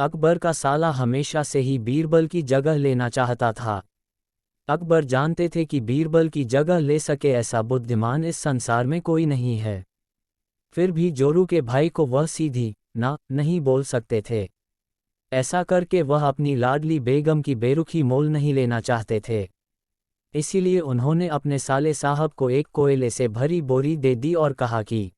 अकबर का साला हमेशा से ही बीरबल की जगह लेना चाहता था। अकबर जानते थे कि बीरबल की जगह ले सके ऐसा बुद्धिमान इस संसार में कोई नहीं है। फिर भी जोरू के भाई को वह सीधी ना नहीं बोल सकते थे। ऐसा करके वह अपनी लाडली बेगम की बेरुखी मोल नहीं लेना चाहते थे। इसीलिए उन्होंने अपने साले साहब को एक कोयले से भरी बोरी दे दी और कहा कि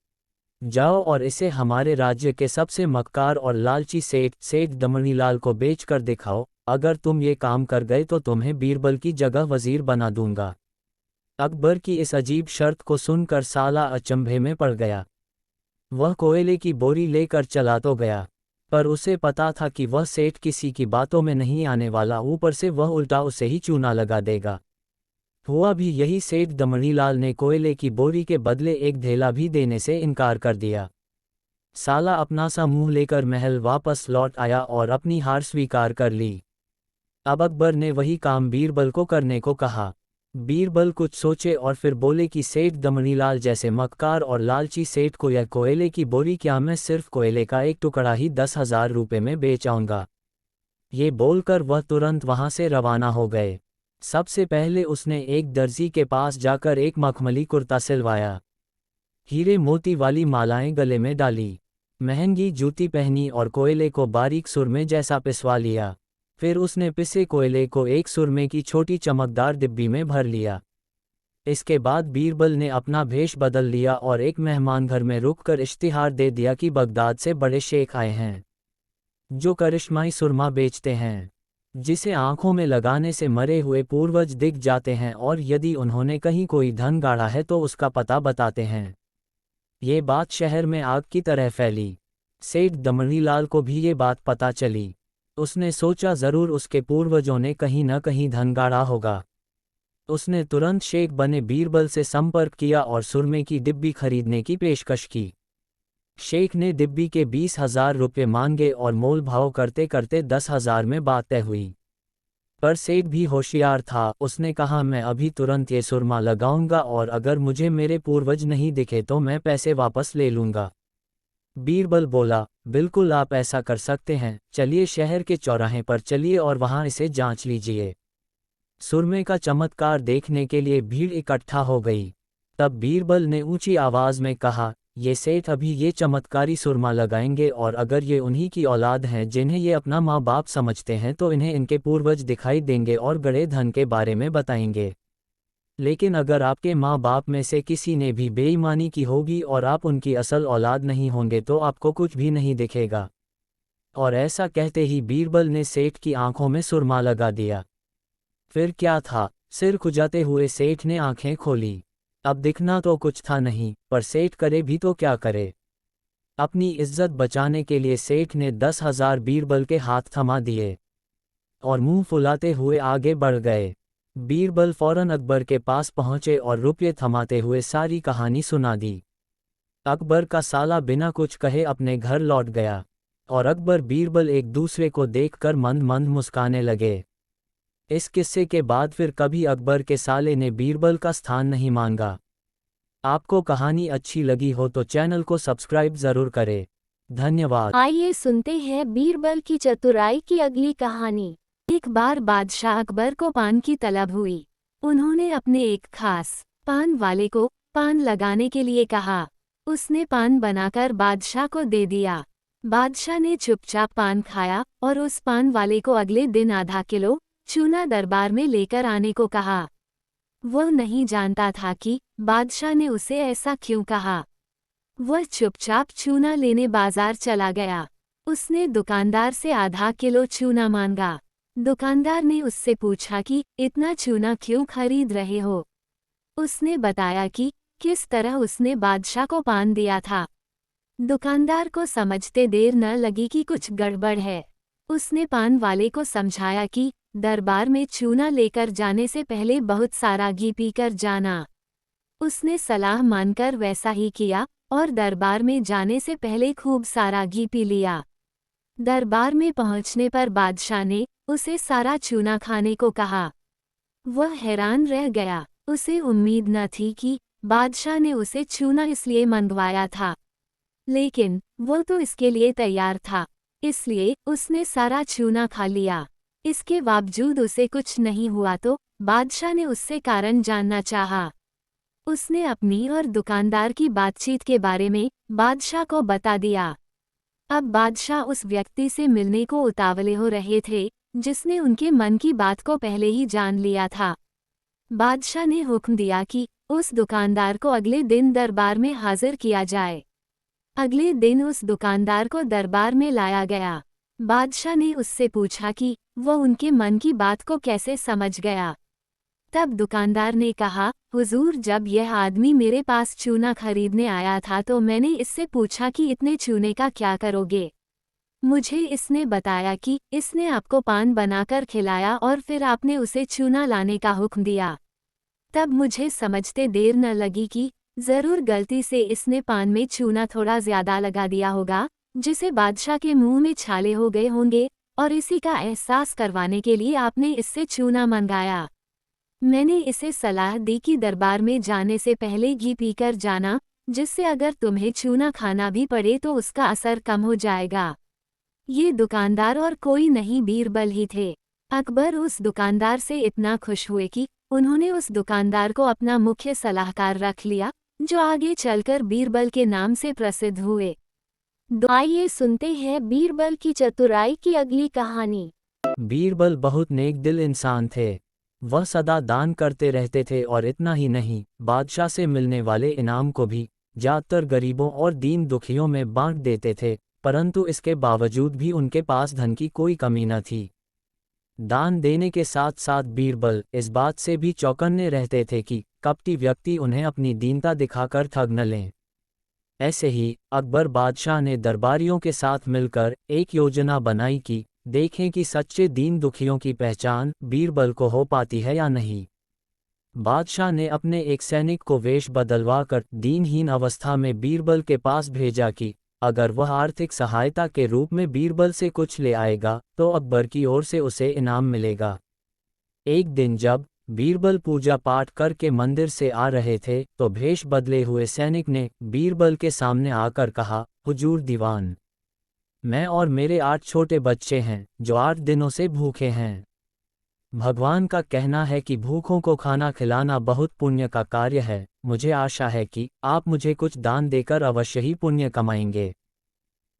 जाओ और इसे हमारे राज्य के सबसे मक्कार और लालची सेठ दमनीलाल को बेच कर दिखाओ। अगर तुम ये काम कर गए तो तुम्हें बीरबल की जगह वजीर बना दूंगा। अकबर की इस अजीब शर्त को सुनकर साला अचंभे में पड़ गया। वह कोयले की बोरी लेकर चला तो गया, पर उसे पता था कि वह सेठ किसी की बातों में नहीं आने वाला, ऊपर से वह उल्टा उसे ही चूना लगा देगा। हुआ भी यही, सेठ दमनीलाल ने कोयले की बोरी के बदले एक ढेला भी देने से इनकार कर दिया। साला अपना सा मुंह लेकर महल वापस लौट आया और अपनी हार स्वीकार कर ली। अब अकबर ने वही काम बीरबल को करने को कहा। बीरबल कुछ सोचे और फिर बोले कि सेठ दमनीलाल जैसे मक्कार और लालची सेठ को यह कोयले की बोरी क्या मैं सिर्फ कोयले का एक टुकड़ा ही 10,000 रुपये में बेच आऊंगा। ये बोलकर वह तुरंत वहां से रवाना हो गए। सबसे पहले उसने एक दर्जी के पास जाकर एक मखमली कुर्ता सिलवाया, हीरे मोती वाली मालाएं गले में डाली, महंगी जूती पहनी और कोयले को बारीक सुरमे जैसा पिसवा लिया। फिर उसने पिसे कोयले को एक सुरमे की छोटी चमकदार डिब्बी में भर लिया। इसके बाद बीरबल ने अपना भेष बदल लिया और एक मेहमान घर में रुककर इश्तिहार दे दिया कि बगदाद से बड़े शेख आए हैं जो करिश्माई सुरमा बेचते हैं, जिसे आंखों में लगाने से मरे हुए पूर्वज दिख जाते हैं और यदि उन्होंने कहीं कोई धन गाड़ा है तो उसका पता बताते हैं। ये बात शहर में आग की तरह फैली। सेठ दमनीलाल को भी ये बात पता चली। उसने सोचा ज़रूर उसके पूर्वजों ने कहीं न कहीं धन गाड़ा होगा। उसने तुरंत शेख बने बीरबल से संपर्क किया और सुरमे की डिब्बी खरीदने की पेशकश की। शेख ने डिब्बी के 20,000 रुपये मांगे और मोल भाव करते करते 10,000 में बात तय हुई। पर सेठ भी होशियार था, उसने कहा मैं अभी तुरंत ये सुरमा लगाऊंगा और अगर मुझे मेरे पूर्वज नहीं दिखे तो मैं पैसे वापस ले लूंगा। बीरबल बोला, बिल्कुल आप ऐसा कर सकते हैं, चलिए शहर के चौराहे पर चलिए और वहां इसे जांच लीजिए। सुरमे का चमत्कार देखने के लिए भीड़ इकट्ठा हो गई। तब बीरबल ने ऊंची आवाज में कहा, ये सेठ अभी ये चमत्कारी सुरमा लगाएंगे और अगर ये उन्हीं की औलाद हैं जिन्हें ये अपना माँ बाप समझते हैं तो इन्हें इनके पूर्वज दिखाई देंगे और गड़े धन के बारे में बताएंगे। लेकिन अगर आपके माँ बाप में से किसी ने भी बेईमानी की होगी और आप उनकी असल औलाद नहीं होंगे तो आपको कुछ भी नहीं दिखेगा। और ऐसा कहते ही बीरबल ने सेठ की आंखों में सुरमा लगा दिया। फिर क्या था, सिर खुजाते हुए सेठ ने आंखें खोली। अब दिखना तो कुछ था नहीं, पर सेठ करे भी तो क्या करे। अपनी इज्जत बचाने के लिए सेठ ने 10,000 बीरबल के हाथ थमा दिए और मुंह फुलाते हुए आगे बढ़ गए। बीरबल फौरन अकबर के पास पहुंचे और रुपये थमाते हुए सारी कहानी सुना दी। अकबर का साला बिना कुछ कहे अपने घर लौट गया और अकबर बीरबल एक दूसरे को देखकर मंद मंद मुस्काने लगे। इस किस्से के बाद फिर कभी अकबर के साले ने बीरबल का स्थान नहीं मांगा। आपको कहानी अच्छी लगी हो तो चैनल को सब्सक्राइब जरूर करें। धन्यवाद। आइए सुनते हैं बीरबल की चतुराई की अगली कहानी। एक बार बादशाह अकबर को पान की तलब हुई। उन्होंने अपने एक खास पान वाले को पान लगाने के लिए कहा। उसने पान बनाकर बादशाह को दे दिया। बादशाह ने चुपचाप पान खाया और उस पान वाले को अगले दिन आधा किलो चूना दरबार में लेकर आने को कहा। वह नहीं जानता था कि बादशाह ने उसे ऐसा क्यों कहा। वह चुपचाप चूना लेने बाजार चला गया। उसने दुकानदार से आधा किलो चूना मांगा। दुकानदार ने उससे पूछा कि इतना चूना क्यों खरीद रहे हो। उसने बताया कि किस तरह उसने बादशाह को पान दिया था। दुकानदार को समझते देर न लगी कि कुछ गड़बड़ है। उसने पान वाले को समझाया कि दरबार में चूना लेकर जाने से पहले बहुत सारा घी पीकर जाना। उसने सलाह मानकर वैसा ही किया और दरबार में जाने से पहले खूब सारा घी पी लिया। दरबार में पहुंचने पर बादशाह ने उसे सारा चूना खाने को कहा। वह हैरान रह गया। उसे उम्मीद न थी कि बादशाह ने उसे चूना इसलिए मंगवाया था, लेकिन वो तो इसके लिए तैयार था। इसलिए उसने सारा चूना खा लिया। इसके बावजूद उसे कुछ नहीं हुआ तो बादशाह ने उससे कारण जानना चाहा। उसने अपनी और दुकानदार की बातचीत के बारे में बादशाह को बता दिया। अब बादशाह उस व्यक्ति से मिलने को उतावले हो रहे थे जिसने उनके मन की बात को पहले ही जान लिया था। बादशाह ने हुक्म दिया कि उस दुकानदार को अगले दिन दरबार में हाजिर किया जाए। अगले दिन उस दुकानदार को दरबार में लाया गया। बादशाह ने उससे पूछा कि वो उनके मन की बात को कैसे समझ गया। तब दुकानदार ने कहा, हुजूर, जब यह आदमी मेरे पास चूना खरीदने आया था तो मैंने इससे पूछा कि इतने चूने का क्या करोगे। मुझे इसने बताया कि इसने आपको पान बनाकर खिलाया और फिर आपने उसे चूना लाने का हुक्म दिया। तब मुझे समझते देर न लगी कि जरूर गलती से इसने पान में चूना थोड़ा ज्यादा लगा दिया होगा, जिसे बादशाह के मुंह में छाले हो गए होंगे, और इसी का एहसास करवाने के लिए आपने इससे चूना मंगाया। मैंने इसे सलाह दी कि दरबार में जाने से पहले घी पीकर जाना, जिससे अगर तुम्हें चूना खाना भी पड़े तो उसका असर कम हो जाएगा। ये दुकानदार और कोई नहीं बीरबल ही थे। अकबर उस दुकानदार से इतना खुश हुए कि उन्होंने उस दुकानदार को अपना मुख्य सलाहकार रख लिया, जो आगे चलकर बीरबल के नाम से प्रसिद्ध हुए। आइए सुनते हैं बीरबल की चतुराई की अगली कहानी। बीरबल बहुत नेकदिल इंसान थे। वह सदा दान करते रहते थे और इतना ही नहीं, बादशाह से मिलने वाले इनाम को भी ज्यादातर गरीबों और दीन दुखियों में बांट देते थे, परंतु इसके बावजूद भी उनके पास धन की कोई कमी न थी। दान देने के साथ साथ बीरबल इस बात से भी चौकन्ने रहते थे कि कपटी व्यक्ति उन्हें अपनी दीनता दिखाकर ठग न लें। ऐसे ही अकबर बादशाह ने दरबारियों के साथ मिलकर एक योजना बनाई कि देखें कि सच्चे दीन दुखियों की पहचान बीरबल को हो पाती है या नहीं। बादशाह ने अपने एक सैनिक को वेश बदलवा कर दीनहीन अवस्था में बीरबल के पास भेजा कि अगर वह आर्थिक सहायता के रूप में बीरबल से कुछ ले आएगा तो अकबर की ओर से उसे इनाम मिलेगा। एक दिन जब बीरबल पूजा पाठ करके मंदिर से आ रहे थे तो भेष बदले हुए सैनिक ने बीरबल के सामने आकर कहा, हुजूर दीवान, मैं और मेरे 8 छोटे बच्चे हैं जो 8 दिनों से भूखे हैं। भगवान का कहना है कि भूखों को खाना खिलाना बहुत पुण्य का कार्य है। मुझे आशा है कि आप मुझे कुछ दान देकर अवश्य ही पुण्य कमाएंगे।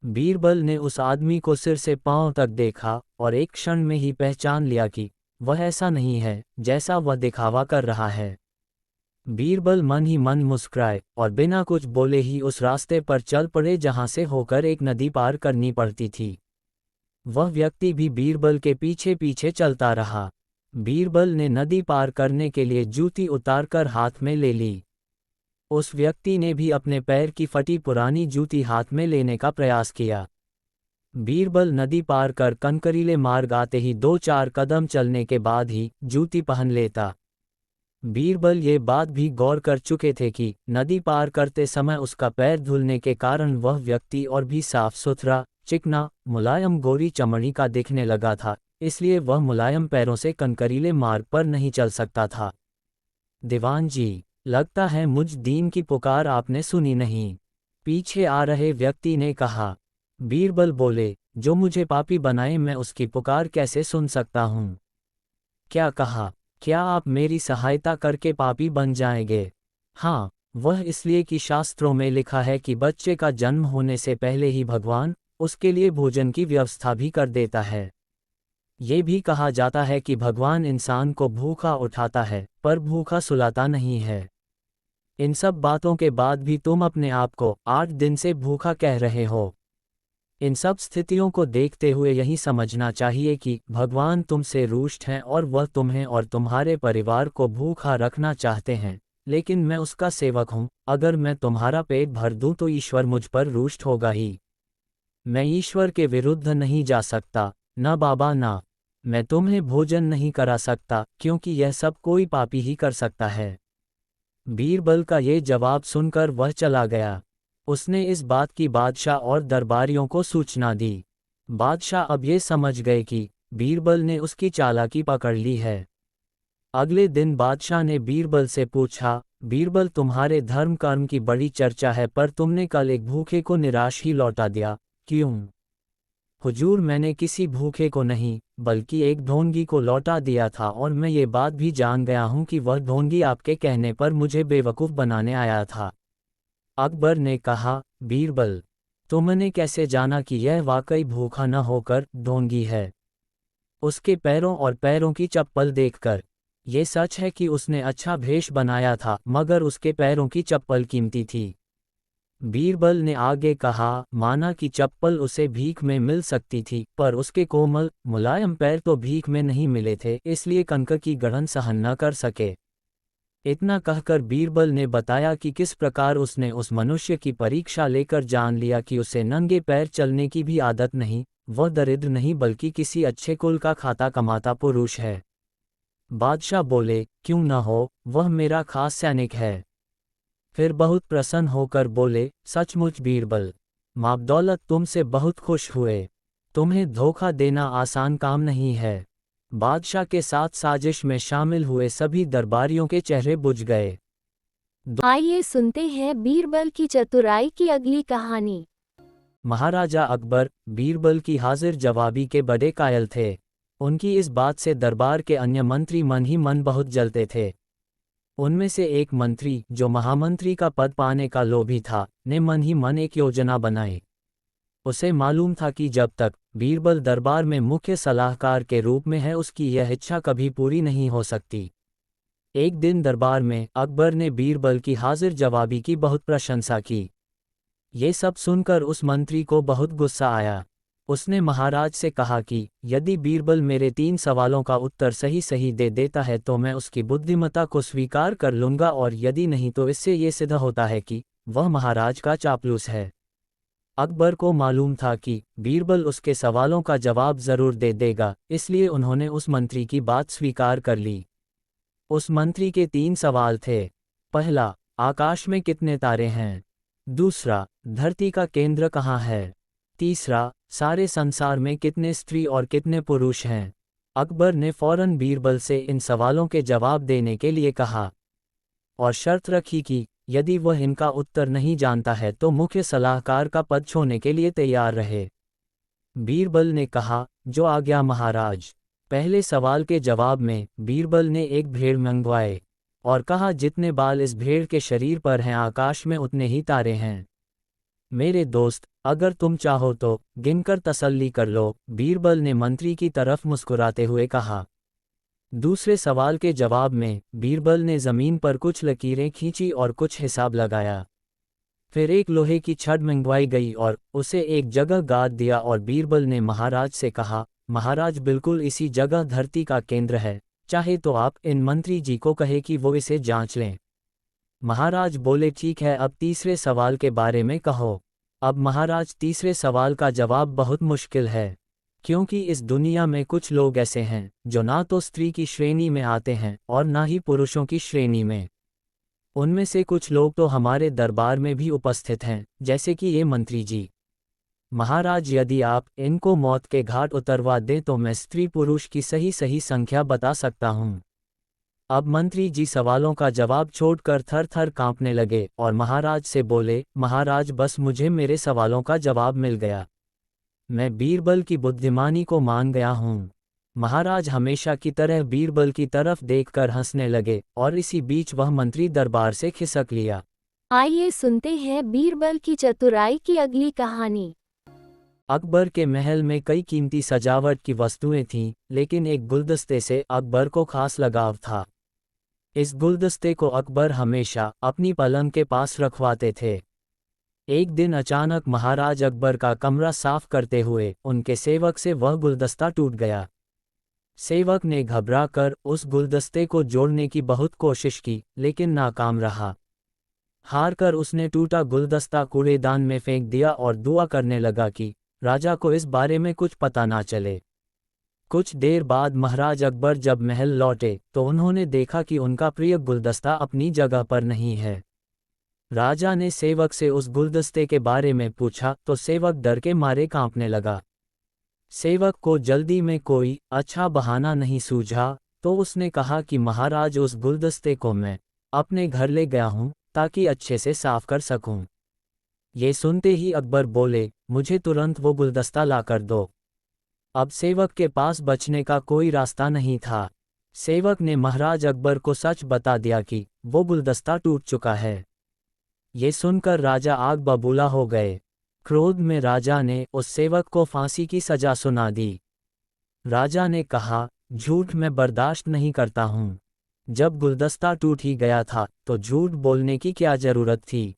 बीरबल ने उस आदमी को सिर से पांव तक देखा और एक क्षण में ही पहचान लिया कि वह ऐसा नहीं है जैसा वह दिखावा कर रहा है। बीरबल मन ही मन मुस्कुराए और बिना कुछ बोले ही उस रास्ते पर चल पड़े जहां से होकर एक नदी पार करनी पड़ती थी। वह व्यक्ति भी बीरबल के पीछे पीछे चलता रहा। बीरबल ने नदी पार करने के लिए जूती उतारकर हाथ में ले ली। उस व्यक्ति ने भी अपने पैर की फटी पुरानी जूती हाथ में लेने का प्रयास किया। बीरबल नदी पार कर कंकरीले मार्ग आते ही 2-4 कदम चलने के बाद ही जूती पहन लेता। बीरबल ये बात भी गौर कर चुके थे कि नदी पार करते समय उसका पैर धुलने के कारण वह व्यक्ति और भी साफ सुथरा, चिकना, मुलायम गोरी चमड़ी का दिखने लगा था, इसलिए वह मुलायम पैरों से कंकरीले मार्ग पर नहीं चल सकता था। दीवान जी, लगता है मुझ दीन की पुकार आपने सुनी नहीं, पीछे आ रहे व्यक्ति ने कहा। बीरबल बोले, जो मुझे पापी बनाए मैं उसकी पुकार कैसे सुन सकता हूँ। क्या कहा? क्या आप मेरी सहायता करके पापी बन जाएंगे? हाँ, वह इसलिए कि शास्त्रों में लिखा है कि बच्चे का जन्म होने से पहले ही भगवान उसके लिए भोजन की व्यवस्था भी कर देता है। ये भी कहा जाता है कि भगवान इंसान को भूखा उठाता है पर भूखा सुलाता नहीं है। इन सब बातों के बाद भी तुम अपने आप को 8 दिन से भूखा कह रहे हो। इन सब स्थितियों को देखते हुए यही समझना चाहिए कि भगवान तुमसे रुष्ट हैं और वह तुम्हें और तुम्हारे परिवार को भूखा रखना चाहते हैं, लेकिन मैं उसका सेवक हूँ। अगर मैं तुम्हारा पेट भर दूँ तो ईश्वर मुझ पर रुष्ट होगा ही। मैं ईश्वर के विरुद्ध नहीं जा सकता, न बाबा ना। मैं तुम्हें भोजन नहीं करा सकता क्योंकि यह सब कोई पापी ही कर सकता है। बीरबल का ये जवाब सुनकर वह चला गया। उसने इस बात की बादशाह और दरबारियों को सूचना दी। बादशाह अब ये समझ गए कि बीरबल ने उसकी चालाकी पकड़ ली है। अगले दिन बादशाह ने बीरबल से पूछा, बीरबल, तुम्हारे धर्म कर्म की बड़ी चर्चा है पर तुमने कल एक भूखे को निराश ही लौटा दिया, क्यों? हुजूर, मैंने किसी भूखे को नहीं बल्कि एक ढोंगी को लौटा दिया था, और मैं ये बात भी जान गया हूँ कि वह ढोंगी आपके कहने पर मुझे बेवकूफ़ बनाने आया था। अकबर ने कहा, बीरबल, तुमने कैसे जाना कि यह वाकई भूखा न होकर ढोंगी है? उसके पैरों और पैरों की चप्पल देखकर ये सच है कि उसने अच्छा भेष बनाया था, मगर उसके पैरों की चप्पल कीमती थी। बीरबल ने आगे कहा, माना कि चप्पल उसे भीख में मिल सकती थी, पर उसके कोमल मुलायम पैर तो भीख में नहीं मिले थे, इसलिए कंकर की गढ़न सहन न कर सके। इतना कहकर बीरबल ने बताया कि किस प्रकार उसने उस मनुष्य की परीक्षा लेकर जान लिया कि उसे नंगे पैर चलने की भी आदत नहीं, वह दरिद्र नहीं बल्कि किसी अच्छे कुल का खाता कमाता पुरुष है। बादशाह बोले, क्यों न हो, वह मेरा खास सैनिक है। फिर बहुत प्रसन्न होकर बोले, सचमुच बीरबल, मापदौलत तुमसे बहुत खुश हुए। तुम्हें धोखा देना आसान काम नहीं है। बादशाह के साथ साजिश में शामिल हुए सभी दरबारियों के चेहरे बुझ गए। आइए सुनते हैं बीरबल की चतुराई की अगली कहानी। महाराजा अकबर बीरबल की हाजिर जवाबी के बड़े कायल थे। उनकी इस बात से दरबार के अन्य मंत्री मन ही मन बहुत जलते थे। उनमें से एक मंत्री, जो महामंत्री का पद पाने का लोभी था, ने मन ही मन एक योजना बनाई। उसे मालूम था कि जब तक बीरबल दरबार में मुख्य सलाहकार के रूप में है, उसकी यह इच्छा कभी पूरी नहीं हो सकती। एक दिन दरबार में अकबर ने बीरबल की हाजिर जवाबी की बहुत प्रशंसा की। ये सब सुनकर उस मंत्री को बहुत गुस्सा आया। उसने महाराज से कहा कि यदि बीरबल मेरे 3 सवालों का उत्तर सही सही दे देता है तो मैं उसकी बुद्धिमत्ता को स्वीकार कर लूँगा, और यदि नहीं तो इससे ये सिद्ध होता है कि वह महाराज का चापलूस है। अकबर को मालूम था कि बीरबल उसके सवालों का जवाब जरूर दे देगा, इसलिए उन्होंने उस मंत्री की बात स्वीकार कर ली। उस मंत्री के 3 सवाल थे। पहला, आकाश में कितने तारे हैं? दूसरा, धरती का केंद्र कहाँ है? तीसरा, सारे संसार में कितने स्त्री और कितने पुरुष हैं? अकबर ने फौरन बीरबल से इन सवालों के जवाब देने के लिए कहा, और शर्त रखी कि यदि वह इनका उत्तर नहीं जानता है तो मुख्य सलाहकार का पद छोड़ने के लिए तैयार रहे। बीरबल ने कहा, जो आज्ञा महाराज। पहले सवाल के जवाब में बीरबल ने एक भेड़ मंगवाए और कहा, जितने बाल इस भेड़ के शरीर पर हैं आकाश में उतने ही तारे हैं। मेरे दोस्त, अगर तुम चाहो तो गिनकर तसल्ली कर लो, बीरबल ने मंत्री की तरफ मुस्कुराते हुए कहा। दूसरे सवाल के जवाब में बीरबल ने जमीन पर कुछ लकीरें खींची और कुछ हिसाब लगाया। फिर एक लोहे की छड़ मंगवाई गई और उसे एक जगह गाड़ दिया, और बीरबल ने महाराज से कहा, महाराज, बिल्कुल इसी जगह धरती का केंद्र है, चाहे तो आप इन मंत्री जी को कहे कि वो इसे जांच लें। महाराज बोले, ठीक है, अब तीसरे सवाल के बारे में कहो। अब महाराज, तीसरे सवाल का जवाब बहुत मुश्किल है, क्योंकि इस दुनिया में कुछ लोग ऐसे हैं जो ना तो स्त्री की श्रेणी में आते हैं और ना ही पुरुषों की श्रेणी में। उनमें से कुछ लोग तो हमारे दरबार में भी उपस्थित हैं, जैसे कि ये मंत्री जी। महाराज, यदि आप इनको मौत के घाट उतरवा दें तो मैं स्त्री पुरुष की सही सही संख्या बता सकता हूँ। अब मंत्री जी सवालों का जवाब छोड़कर थर थर कांपने लगे और महाराज से बोले, महाराज, बस मुझे मेरे सवालों का जवाब मिल गया। मैं बीरबल की बुद्धिमानी को मान गया हूँ। महाराज हमेशा की तरह बीरबल की तरफ देखकर हंसने लगे और इसी बीच वह मंत्री दरबार से खिसक लिया। आइए सुनते हैं बीरबल की चतुराई की अगली कहानी। अकबर के महल में कई कीमती सजावट की वस्तुएं थीं, लेकिन एक गुलदस्ते से अकबर को खास लगाव था। इस गुलदस्ते को अकबर हमेशा अपनी पलंग के पास रखवाते थे। एक दिन अचानक महाराज अकबर का कमरा साफ करते हुए उनके सेवक से वह गुलदस्ता टूट गया। सेवक ने घबराकर उस गुलदस्ते को जोड़ने की बहुत कोशिश की, लेकिन नाकाम रहा। हार कर उसने टूटा गुलदस्ता कूड़ेदान में फेंक दिया और दुआ करने लगा कि राजा को इस बारे में कुछ पता ना चले। कुछ देर बाद महाराज अकबर जब महल लौटे तो उन्होंने देखा कि उनका प्रिय गुलदस्ता अपनी जगह पर नहीं है। राजा ने सेवक से उस गुलदस्ते के बारे में पूछा तो सेवक डर के मारे कांपने लगा। सेवक को जल्दी में कोई अच्छा बहाना नहीं सूझा, तो उसने कहा कि महाराज, उस गुलदस्ते को मैं अपने घर ले गया हूँ ताकि अच्छे से साफ कर सकूं। ये सुनते ही अकबर बोले, मुझे तुरंत वो गुलदस्ता लाकर दो। अब सेवक के पास बचने का कोई रास्ता नहीं था। सेवक ने महाराज अकबर को सच बता दिया कि वो गुलदस्ता टूट चुका है। ये सुनकर राजा आग बबूला हो गए। क्रोध में राजा ने उस सेवक को फांसी की सजा सुना दी। राजा ने कहा, झूठ मैं बर्दाश्त नहीं करता हूँ। जब गुलदस्ता टूट ही गया था तो झूठ बोलने की क्या जरूरत थी।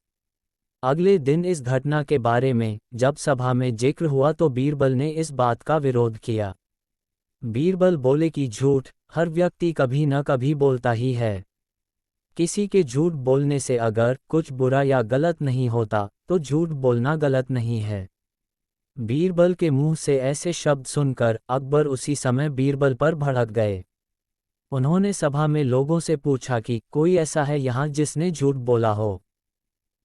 अगले दिन इस घटना के बारे में जब सभा में जिक्र हुआ तो बीरबल ने इस बात का विरोध किया। बीरबल बोले कि झूठ हर व्यक्ति कभी न कभी बोलता ही है। किसी के झूठ बोलने से अगर कुछ बुरा या गलत नहीं होता तो झूठ बोलना गलत नहीं है। बीरबल के मुंह से ऐसे शब्द सुनकर अकबर उसी समय बीरबल पर भड़क गए। उन्होंने सभा में लोगों से पूछा कि कोई ऐसा है यहाँ जिसने झूठ बोला हो।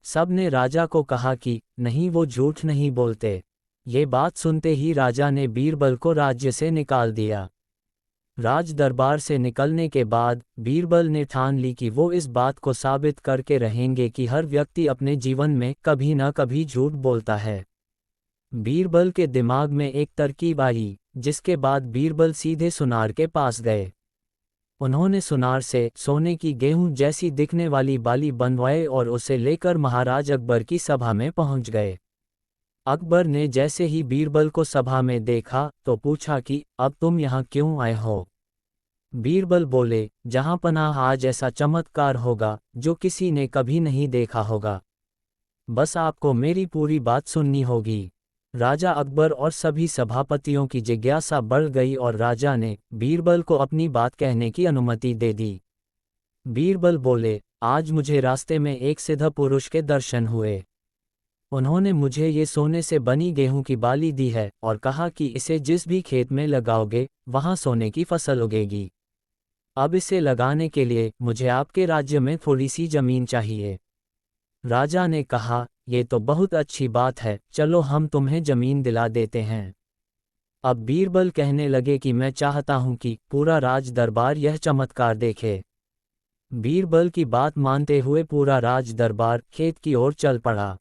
सब ने राजा को कहा कि नहीं, वो झूठ नहीं बोलते। ये बात सुनते ही राजा ने बीरबल को राज्य से निकाल दिया। राज दरबार से निकलने के बाद बीरबल ने ठान ली कि वो इस बात को साबित करके रहेंगे कि हर व्यक्ति अपने जीवन में कभी न कभी झूठ बोलता है। बीरबल के दिमाग में एक तरकीब आई, जिसके बाद बीरबल सीधे सुनार के पास गए। उन्होंने सुनार से सोने की गेहूं जैसी दिखने वाली बाली बनवाए और उसे लेकर महाराज अकबर की सभा में पहुंच गए। अकबर ने जैसे ही बीरबल को सभा में देखा तो पूछा कि अब तुम यहाँ क्यों आए हो। बीरबल बोले, जहाँ पनाह आज ऐसा चमत्कार होगा जो किसी ने कभी नहीं देखा होगा। बस आपको मेरी पूरी बात सुननी होगी। राजा अकबर और सभी सभापतियों की जिज्ञासा बढ़ गई और राजा ने बीरबल को अपनी बात कहने की अनुमति दे दी। बीरबल बोले, आज मुझे रास्ते में एक सिद्ध पुरुष के दर्शन हुए। उन्होंने मुझे ये सोने से बनी गेहूं की बाली दी है और कहा कि इसे जिस भी खेत में लगाओगे वहां सोने की फसल उगेगी। अब इसे लगाने के लिए मुझे आपके राज्य में थोड़ी सी जमीन चाहिए। राजा ने कहा, ये तो बहुत अच्छी बात है, चलो हम तुम्हें जमीन दिला देते हैं। अब बीरबल कहने लगे कि मैं चाहता हूं कि पूरा राज दरबार यह चमत्कार देखे। बीरबल की बात मानते हुए पूरा राज दरबार खेत की ओर चल पड़ा।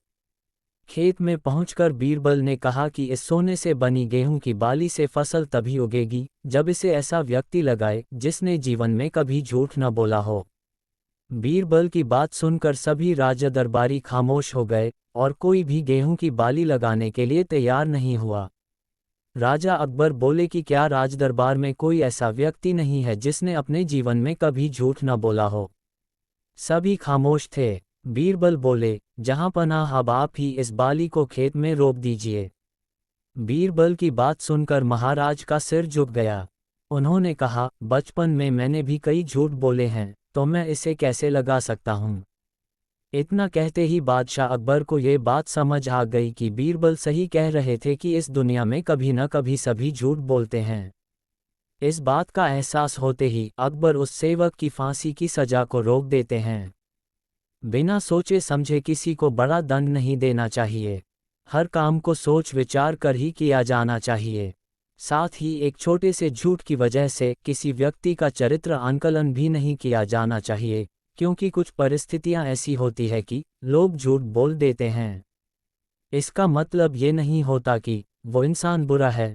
खेत में पहुंचकर बीरबल ने कहा कि इस सोने से बनी गेहूं की बाली से फसल तभी उगेगी जब इसे ऐसा व्यक्ति लगाए जिसने जीवन में कभी झूठ न बोला हो। बीरबल की बात सुनकर सभी राजा दरबारी खामोश हो गए और कोई भी गेहूं की बाली लगाने के लिए तैयार नहीं हुआ। राजा अकबर बोले कि क्या राजदरबार में कोई ऐसा व्यक्ति नहीं है जिसने अपने जीवन में कभी झूठ न बोला हो। सभी खामोश थे। बीरबल बोले, जहां पनाह अब आप ही इस बाली को खेत में रोप दीजिए। बीरबल की बात सुनकर महाराज का सिर झुक गया। उन्होंने कहा, बचपन में मैंने भी कई झूठ बोले हैं, तो मैं इसे कैसे लगा सकता हूँ। इतना कहते ही बादशाह अकबर को ये बात समझ आ गई कि बीरबल सही कह रहे थे कि इस दुनिया में कभी न कभी सभी झूठ बोलते हैं। इस बात का एहसास होते ही अकबर उस सेवक की फांसी की सजा को रोक देते हैं। बिना सोचे समझे किसी को बड़ा दंड नहीं देना चाहिए। हर काम को सोच विचार कर ही किया जाना चाहिए। साथ ही एक छोटे से झूठ की वजह से किसी व्यक्ति का चरित्र आंकलन भी नहीं किया जाना चाहिए, क्योंकि कुछ परिस्थितियां ऐसी होती है कि लोग झूठ बोल देते हैं। इसका मतलब ये नहीं होता कि वो इंसान बुरा है।